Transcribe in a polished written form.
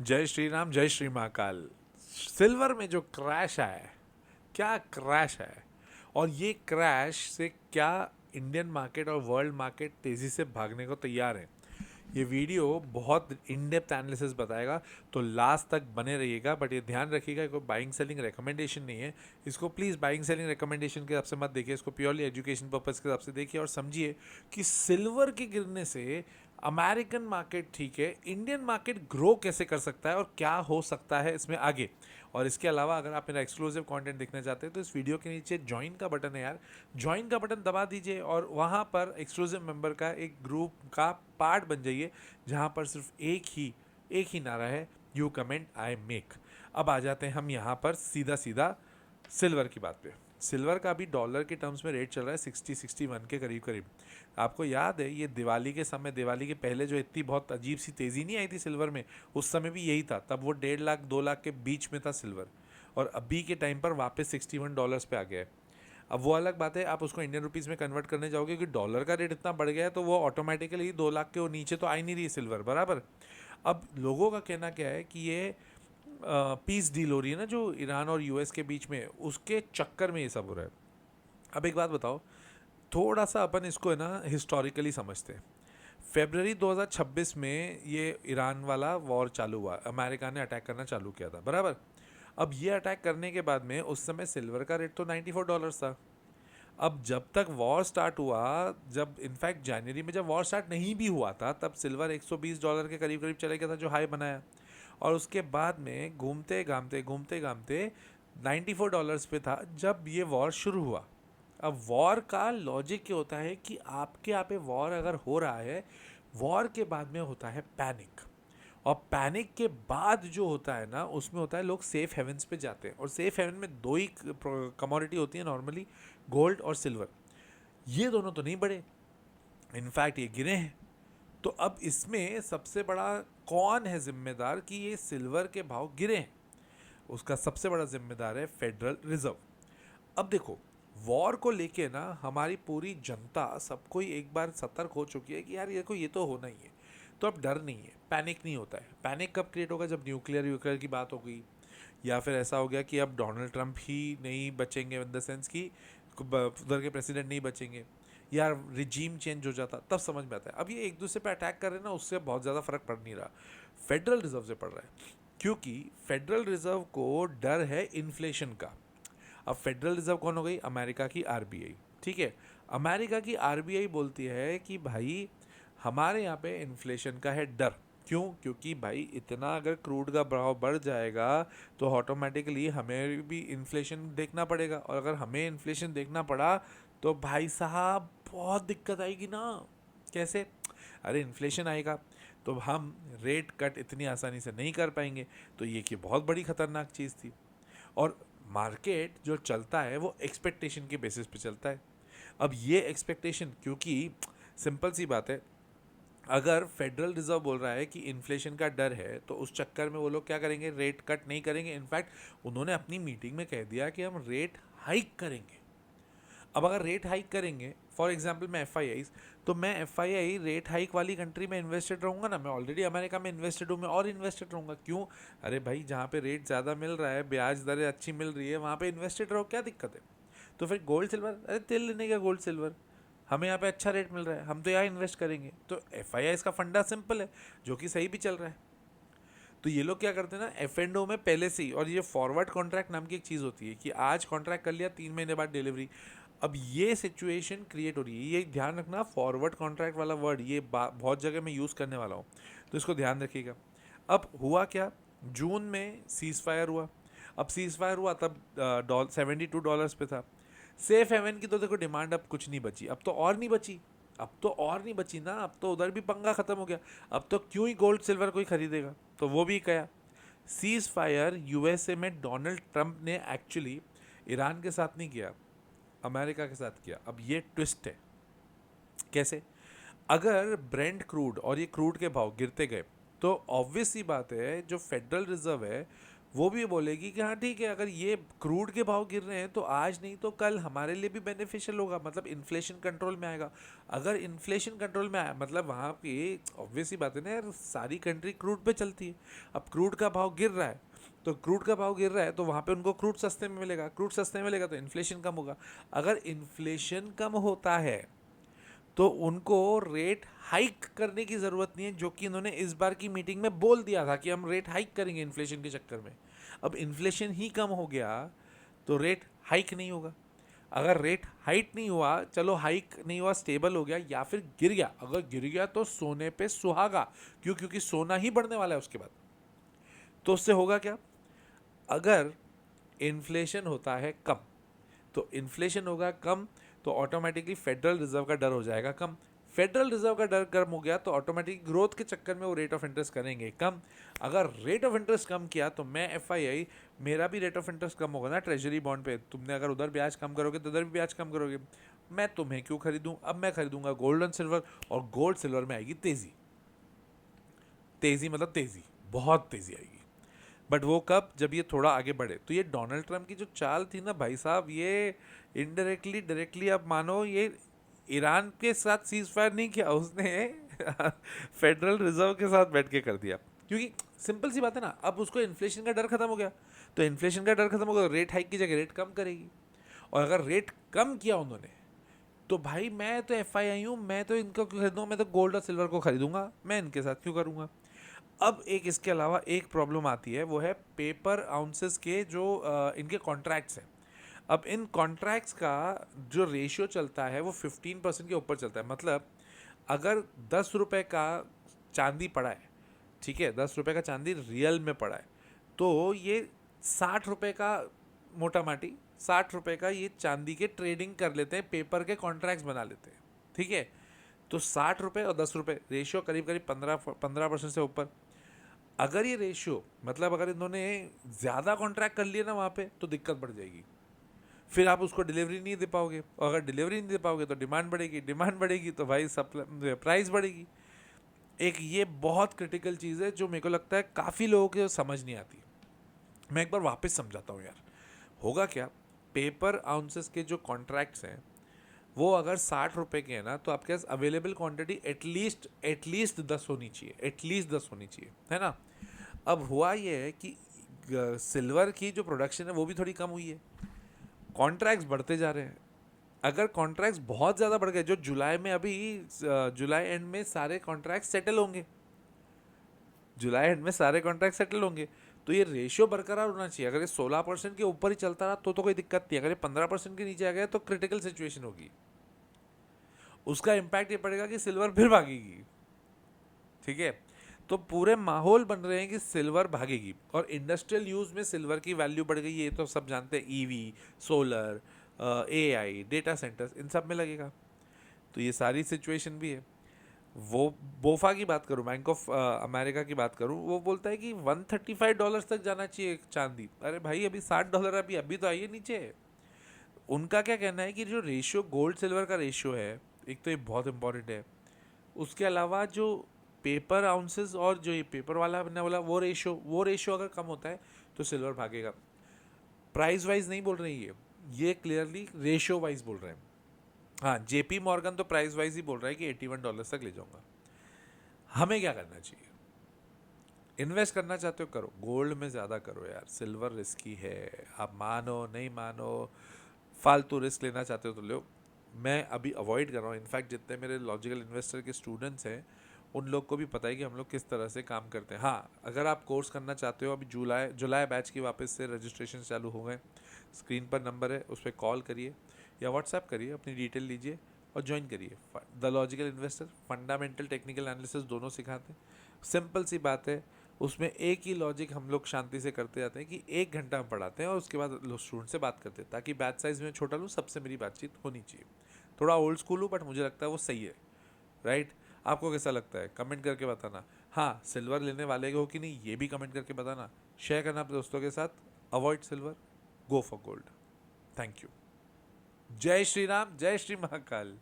जय श्री राम, जय श्री महाकाल। सिल्वर में जो क्रैश आया है, क्या क्रैश है। और ये क्रैश से क्या इंडियन मार्केट और वर्ल्ड मार्केट तेज़ी से भागने को तैयार है। ये वीडियो बहुत इन डेप्थ एनालिसिस बताएगा, तो लास्ट तक बने रहिएगा। बट ये ध्यान रखिएगा, कोई बाइंग सेलिंग रिकमेंडेशन नहीं है। इसको प्लीज़ बाइंग सेलिंग रिकमेंडेशन के हिसाब से मत देखिए, इसको प्योरली एजुकेशन पर्पज़ के हिसाब से देखिए और समझिए कि सिल्वर के गिरने से अमेरिकन मार्केट ठीक है, इंडियन मार्केट ग्रो कैसे कर सकता है और क्या हो सकता है इसमें आगे। और इसके अलावा अगर आप मेरा एक्सक्लूसिव कंटेंट देखना चाहते हैं तो इस वीडियो के नीचे ज्वाइन का बटन है यार, ज्वाइन का बटन दबा दीजिए और वहाँ पर एक्सक्लूसिव मेंबर का एक ग्रुप का पार्ट बन जाइए, जहाँ पर सिर्फ एक ही नारा है, यू कमेंट आई मेक। अब आ जाते हैं हम यहाँ पर सीधा सीधा सिल्वर की बात पे। सिल्वर का अभी डॉलर के टर्म्स में रेट चल रहा है 60-61 के करीब करीब। आपको याद है ये दिवाली के समय, दिवाली के पहले जो इतनी बहुत अजीब सी तेज़ी नहीं आई थी सिल्वर में, उस समय भी यही था। तब वो 1.5 लाख 2 लाख के बीच में था सिल्वर, और अभी के टाइम पर वापस $61 पे आ गया है। अब वो अलग बात है, आप उसको इंडियन रुपीज़ में कन्वर्ट करने जाओगे कि डॉलर का रेट इतना बढ़ गया है, तो वो ऑटोमेटिकली 2 लाख के वो नीचे तो आ ही नहीं रही है सिल्वर बराबर। अब लोगों का कहना क्या है कि ये पीस डील हो रही है ना जो ईरान और यूएस के बीच में, उसके चक्कर में ये सब हो रहा है। अब एक बात बताओ, थोड़ा सा अपन इसको है ना हिस्टोरिकली समझते हैं। फेबररी 2026 में ये ईरान वाला वॉर चालू हुआ, अमेरिका ने अटैक करना चालू किया था बराबर। अब ये अटैक करने के बाद में उस समय सिल्वर का रेट तो $94 था। अब जब तक वॉर स्टार्ट हुआ, जब इनफैक्ट जनवरी में जब वॉर स्टार्ट नहीं भी हुआ था, तब सिल्वर $120 के करीब करीब चले गया था, जो हाई बनाया। और उसके बाद में घूमते घामते $94 पे था जब ये वॉर शुरू हुआ। अब वॉर का लॉजिक क्या होता है कि आपके यहाँ पे वॉर अगर हो रहा है, वॉर के बाद में होता है पैनिक। और पैनिक के बाद जो होता है ना, उसमें होता है लोग सेफ हेवन्स पे जाते हैं, और सेफ हेवन में दो ही कमोडिटी होती है नॉर्मली, गोल्ड और सिल्वर। ये दोनों तो नहीं बढ़े, इनफैक्ट ये गिरे हैं। तो अब इसमें सबसे बड़ा कौन है जिम्मेदार कि ये सिल्वर के भाव गिरे हैं? उसका सबसे बड़ा जिम्मेदार है फेडरल रिजर्व। अब देखो, वॉर को लेके ना हमारी पूरी जनता, सब कोई एक बार सतर्क हो चुकी है कि यार ये तो होना ही है। तो अब डर नहीं है, पैनिक नहीं होता है। पैनिक कब क्रिएट होगा? जब न्यूक्लियर की बात हो गई, या फिर ऐसा हो गया कि अब डोनाल्ड ट्रंप ही नहीं बचेंगे, इन द सेंस कि उधर के प्रेसिडेंट नहीं बचेंगे, या रिजीम चेंज हो जाता, तब समझ में आता है। अब ये एक दूसरे पे अटैक कर रहे हैं ना, उससे बहुत ज़्यादा फर्क पड़ नहीं रहा, फेडरल रिजर्व से पड़ रहा है। क्योंकि फेडरल रिजर्व को डर है इन्फ्लेशन का। अब फेडरल रिजर्व कौन हो गई? अमेरिका की आरबीआई, ठीक है। अमेरिका की आरबीआई बोलती है कि भाई हमारे यहाँ पे इन्फ्लेशन का है डर। क्यों? क्योंकि भाई इतना अगर क्रूड का भाव बढ़ जाएगा तो ऑटोमेटिकली हमें भी इन्फ्लेशन देखना पड़ेगा, और अगर हमें इन्फ्लेशन देखना पड़ा तो भाई साहब बहुत दिक्कत आएगी ना। कैसे? अरे इन्फ्लेशन आएगा तो हम रेट कट इतनी आसानी से नहीं कर पाएंगे। तो ये कि बहुत बड़ी खतरनाक चीज़ थी। और मार्केट जो चलता है वो एक्सपेक्टेशन के बेसिस पे चलता है। अब ये एक्सपेक्टेशन, क्योंकि सिंपल सी बात है, अगर फेडरल रिजर्व बोल रहा है कि इन्फ्लेशन का डर है, तो उस चक्कर में वो लोग क्या करेंगे? रेट कट नहीं करेंगे। इनफैक्ट उन्होंने अपनी मीटिंग में कह दिया कि हम रेट हाइक करेंगे। अब अगर रेट हाइक करेंगे, फॉर एग्जाम्पल मैं एफ आई, तो मैं F I I rate hike वाली कंट्री में इन्वेस्टेड रहूँगा ना। मैं ऑलरेडी अमेरिका में इन्वेस्टेड हूँ, मैं और इन्वेस्टेड रहूँगा। क्यों? अरे भाई जहाँ पे रेट ज़्यादा मिल रहा है, ब्याज दरें अच्छी मिल रही है, वहाँ पे इन्वेस्टेड रहो, क्या दिक्कत है? तो फिर गोल्ड सिल्वर, अरे तेल लेने का गोल्ड सिल्वर, हमें यहाँ पे अच्छा रेट मिल रहा है, हम तो यहाँ इन्वेस्ट करेंगे। तो एफ आई आई इसका फंडा सिंपल है, जो कि सही भी चल रहा है। तो ये लोग क्या करते हैं ना, एफ एंड ओ में पहले से ही, और ये फॉरवर्ड कॉन्ट्रैक्ट नाम की एक चीज़ होती है कि आज कॉन्ट्रैक्ट कर लिया, 3 महीने बाद डिलीवरी। अब ये सिचुएशन क्रिएट हो रही है, ये ध्यान रखना, फॉरवर्ड कॉन्ट्रैक्ट वाला वर्ड ये बहुत जगह मैं यूज़ करने वाला हूँ, तो इसको ध्यान रखिएगा। अब हुआ क्या? जून में सीज फायर हुआ। अब सीज फायर हुआ तब $72 पे था। सेफ हेवन की तो देखो डिमांड अब कुछ नहीं बची, अब तो और नहीं बची, अब तो और नहीं बची ना, अब तो उधर भी पंगा खत्म हो गया। अब तो क्यों ही गोल्ड सिल्वर कोई खरीदेगा? तो वो भी गया। सीज फायर यूएसए में डोनाल्ड ट्रंप ने एक्चुअली ईरान के साथ नहीं किया, अमेरिका के साथ किया। अब ये ट्विस्ट है। कैसे? अगर ब्रेंट क्रूड और ये क्रूड के भाव गिरते गए, तो ऑब्वियस सी बात है जो फेडरल रिजर्व है वो भी बोलेगी कि हाँ ठीक है, अगर ये क्रूड के भाव गिर रहे हैं तो आज नहीं तो कल हमारे लिए भी बेनिफिशियल होगा, मतलब इन्फ्लेशन कंट्रोल में आएगा। अगर इन्फ्लेशन कंट्रोल में आया मतलब वहाँ पे ऑब्वियस ही बात है ना यार, सारी कंट्री क्रूड पे चलती है। अब क्रूड का भाव गिर रहा है, तो क्रूड का भाव गिर रहा है तो वहाँ पे उनको क्रूड सस्ते में मिलेगा, क्रूड सस्ते में मिलेगा तो इन्फ्लेशन कम होगा। अगर इन्फ्लेशन कम होता है तो उनको रेट हाइक करने की ज़रूरत नहीं है, जो कि इन्होंने इस बार की मीटिंग में बोल दिया था कि हम रेट हाइक करेंगे इन्फ्लेशन के चक्कर में। अब इन्फ्लेशन ही कम हो गया तो रेट हाइक नहीं होगा। अगर रेट हाइक नहीं हुआ, चलो हाइक नहीं हुआ, स्टेबल हो गया या फिर गिर गया, अगर गिर गया तो सोने पे सुहागा। क्यों? क्योंकि सोना ही बढ़ने वाला है उसके बाद। तो उससे होगा क्या? अगर इन्फ्लेशन होता है कम, तो इन्फ्लेशन होगा कम तो ऑटोमेटिकली फेडरल रिजर्व का डर हो जाएगा कम। फेडरल रिजर्व का डर कम हो गया तो ऑटोमेटिक ग्रोथ के चक्कर में वो रेट ऑफ इंटरेस्ट करेंगे कम। अगर रेट ऑफ इंटरेस्ट कम किया तो मैं FII, मेरा भी रेट ऑफ इंटरेस्ट कम होगा ना ट्रेजरी बॉन्ड पे। तुमने अगर उधर ब्याज कम करोगे तो उधर भी ब्याज कम करोगे। मैं तुम्हें क्यों खरीदूं? अब मैं खरीदूंगा गोल्ड एंड सिल्वर, और गोल्ड सिल्वर में आएगी तेजी। तेजी मतलब तेजी, बहुत तेजी आएगी। बट वो कब? जब ये थोड़ा आगे बढ़े। तो ये डोनाल्ड ट्रंप की जो चाल थी ना भाई साहब, ये इनडायरेक्टली डायरेक्टली आप मानो, ये ईरान के साथ सीज फायर नहीं किया उसने, फेडरल रिजर्व के साथ बैठ के कर दिया। क्योंकि सिंपल सी बात है ना, अब उसको इन्फ्लेशन का डर खत्म हो गया। तो इन्फ्लेशन का डर खत्म हो गया तो रेट हाइक की जगह रेट कम करेगी। और अगर रेट कम किया उन्होंने तो भाई मैं तो FII हूँ, मैं तो इनको क्यों खरीदूंगा? मैं तो गोल्ड और सिल्वर को खरीदूंगा, मैं इनके साथ क्यों करूँगा? अब एक इसके अलावा एक प्रॉब्लम आती है, वो है पेपर आउंसेस के जो इनके कॉन्ट्रैक्ट्स हैं। अब इन कॉन्ट्रैक्ट्स का जो रेशियो चलता है वो 15% के ऊपर चलता है। मतलब अगर 10 रुपए का चांदी पड़ा है, ठीक है, 10 रुपए का चांदी रियल में पड़ा है, तो ये 60 रुपए का, मोटा माटी 60 रुपए का ये चांदी के ट्रेडिंग कर लेते हैं, पेपर के कॉन्ट्रैक्ट्स बना लेते हैं। ठीक है, तो 60 रुपए और 10 रुपए रेशियो करीब करीब 15% से ऊपर। अगर ये रेशियो मतलब अगर इन्होंने ज़्यादा कॉन्ट्रैक्ट कर लिया ना वहाँ पे, तो दिक्कत बढ़ जाएगी। फिर आप उसको डिलीवरी नहीं दे पाओगे, और अगर डिलीवरी नहीं दे पाओगे तो डिमांड बढ़ेगी, डिमांड बढ़ेगी तो भाई सप्लाई प्राइस बढ़ेगी। एक ये बहुत क्रिटिकल चीज़ है जो मेरे को लगता है काफ़ी लोगों को समझ नहीं आती। मैं एक बार वापस समझाता हूँ यार। होगा क्या? पेपर आउंसेस के जो कॉन्ट्रैक्ट्स हैं वो अगर 60 रुपए के हैं ना, तो आपके पास अवेलेबल क्वांटिटी एटलीस्ट 10 होनी चाहिए, एटलीस्ट 10 होनी चाहिए, है ना? अब हुआ ये है कि सिल्वर की जो प्रोडक्शन है वो भी थोड़ी कम हुई है, कॉन्ट्रैक्ट्स बढ़ते जा रहे हैं। अगर कॉन्ट्रैक्ट्स बहुत ज़्यादा बढ़ गए, जो जुलाई में अभी जुलाई एंड में सारे कॉन्ट्रैक्ट सेटल होंगे, जुलाई एंड में सारे कॉन्ट्रैक्ट सेटल होंगे, तो ये रेशियो बरकरार होना चाहिए। अगर ये 16% के ऊपर ही चलता रहा तो कोई दिक्कत नहीं। अगर ये 15% के नीचे आ गया तो क्रिटिकल सिचुएशन होगी। उसका इम्पैक्ट ये पड़ेगा कि सिल्वर फिर भागेगी। ठीक है, तो पूरे माहौल बन रहे हैं कि सिल्वर भागेगी, और इंडस्ट्रियल यूज में सिल्वर की वैल्यू बढ़ गई है, ये तो सब जानते हैं। EV, solar, AI, data centers, इन सब में लगेगा। तो ये सारी सिचुएशन भी है। वो बोफा की बात करूँ, बैंक ऑफ अमेरिका की बात करूँ, वो बोलता है कि $135 तक जाना चाहिए चांदी। अरे भाई अभी $60, अभी अभी तो आइए नीचे। उनका क्या कहना है कि जो रेशियो गोल्ड सिल्वर का रेशियो है, एक तो ये बहुत इंपॉर्टेंट है, उसके अलावा जो पेपर आउंसेस और जो ये पेपर वाला ने बोला वो रेशियो अगर कम होता है तो सिल्वर भागेगा। प्राइस वाइज नहीं बोल रहे हैं, ये क्लियरली रेशियो वाइज बोल रहे हैं। हाँ, JP मॉर्गन तो प्राइस वाइज ही बोल रहा है कि $81 तक ले जाऊंगा। हमें क्या करना चाहिए? इन्वेस्ट करना चाहते हो करो, गोल्ड में ज़्यादा करो यार, सिल्वर रिस्की है। आप मानो नहीं मानो, फालतू रिस्क लेना चाहते हो तो लो। मैं अभी अवॉइड कर रहा हूँ। इनफैक्ट जितने मेरे लॉजिकल इन्वेस्टर के स्टूडेंट्स हैं उन लोग को भी पता है कि हम लोग किस तरह से काम करते हैं। हाँ, अगर आप कोर्स करना चाहते हो, अभी जुलाई बैच की वापस से रजिस्ट्रेशन चालू हो गए। स्क्रीन पर नंबर है, उस पर कॉल करिए या व्हाट्सएप करिए, अपनी डिटेल लीजिए और ज्वाइन करिए। The logical investor fundamental technical analysis दोनों सिखाते हैं। सिंपल सी बात है, उसमें एक ही लॉजिक हम लोग शांति से करते जाते हैं कि 1 घंटा हम पढ़ाते हैं और उसके बाद स्टूडेंट से बात करते हैं, ताकि बैच साइज में छोटा लूँ, सबसे मेरी बातचीत होनी चाहिए। थोड़ा ओल्ड स्कूल हूँ बट मुझे लगता है वो सही है, राइट? आपको कैसा लगता है कमेंट करके बताना। हाँ, सिल्वर लेने वाले हो कि नहीं ये भी कमेंट करके बताना। शेयर करना अपने दोस्तों के साथ। Avoid silver, go for gold. Thank you. जय श्री राम, जय श्री महाकाल।